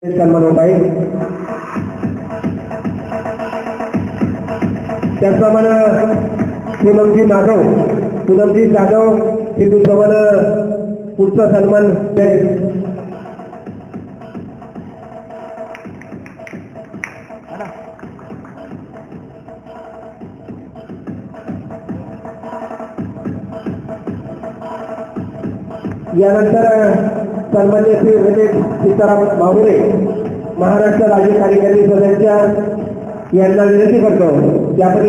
सन्मान होत आहे. त्याचप्रमाणे पूनमजी जाधव हेतूप्रमाणे पुढचा सन्मान यानंतर सन्मान्य श्री रमेश सीताराम बाहुरे महाराष्ट्र राज्य कार्यकारी सदस्य यांना विनंती करतो की आपण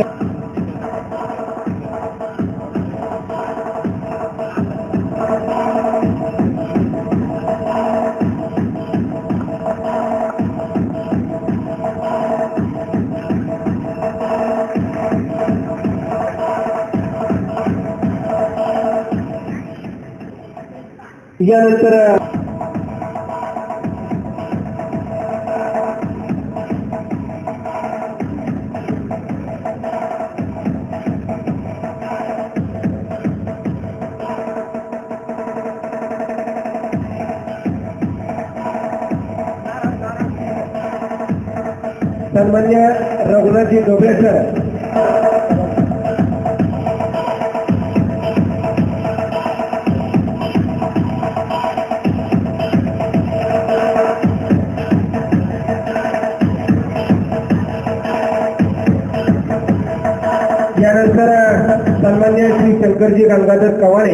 यानंतर सन्मान्य रघुनाथजी डोबळे सर यानंतर सन्मान्य श्री शंकरजी गंगाधर कवाणे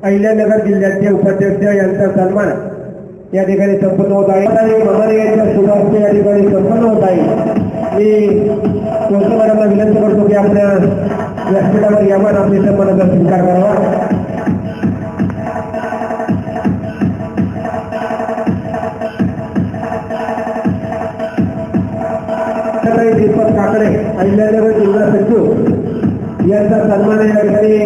अहिल्यानगर जिल्ह्याचे उपाध्यक्ष यांचा सन्मान या ठिकाणी संपन्न होत आहे. मदारे यांच्या शुभार्थ या ठिकाणी संपन्न होत आहे. मी कोणत्या विनंती करतो की आपल्या व्यासपीठावर यावर आपल्या सन्मानाचा स्वीकार करावा. दीपक काकडे अहिल्यानगर जिल्हा सचिव यांचा सन्मान या ठिकाणी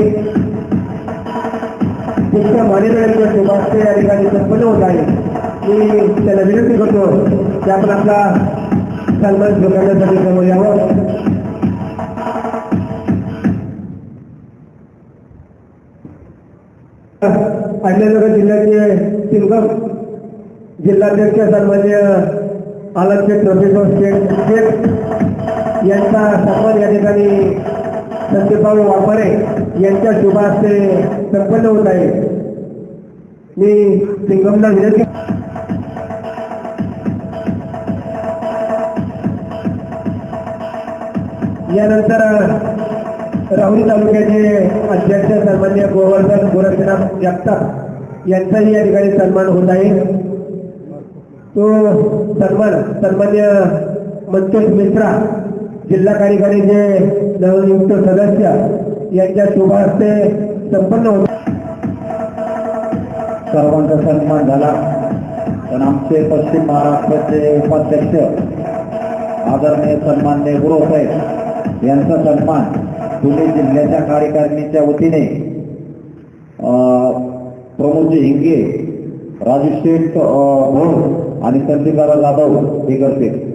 पुढच्या मान्यवरांच्या शुभार्थ या ठिकाणी संपन्न होत आहे. मी त्याला विनंती करतो की आपण आपला सन्मान स्वीकारण्यासाठी समोर यावं. अहिल्यानगर जिल्ह्याचे सिंगम जिल्हाध्यक्ष सन्मान्य आलमशेठ प्रोफेसर शेख यांचा सन्मान या ठिकाणी संदीपभाऊ वाघमारे यांच्या शुभास्ते संपन्न होत आहे. मी सिंगमला विनंती यानंतर राहुरी तालुक्याचे अध्यक्ष सन्मान्य गोवर्धन गोरक्षनाथ जगताप यांचाही या ठिकाणी सन्मान होत आहे. तो सन्मान सन्मान्य मंतोष मिश्रा जिल्हा कार्यकारीचे नवनियुक्त सदस्य यांच्या शुभास्ते संपन्न होत. सर्वांचा सन्मान झाला. पण आमचे पश्चिम महाराष्ट्राचे उपाध्यक्ष आदरणीय सन्माननीय गुरुसाहेब यांचा सन्मान पुणे जिल्ह्याच्या कार्यकारिणीच्या वतीने प्रमोदजी हिंगे, राजू शेठ भोळ आणि संदीपदादा जाधव हे करते.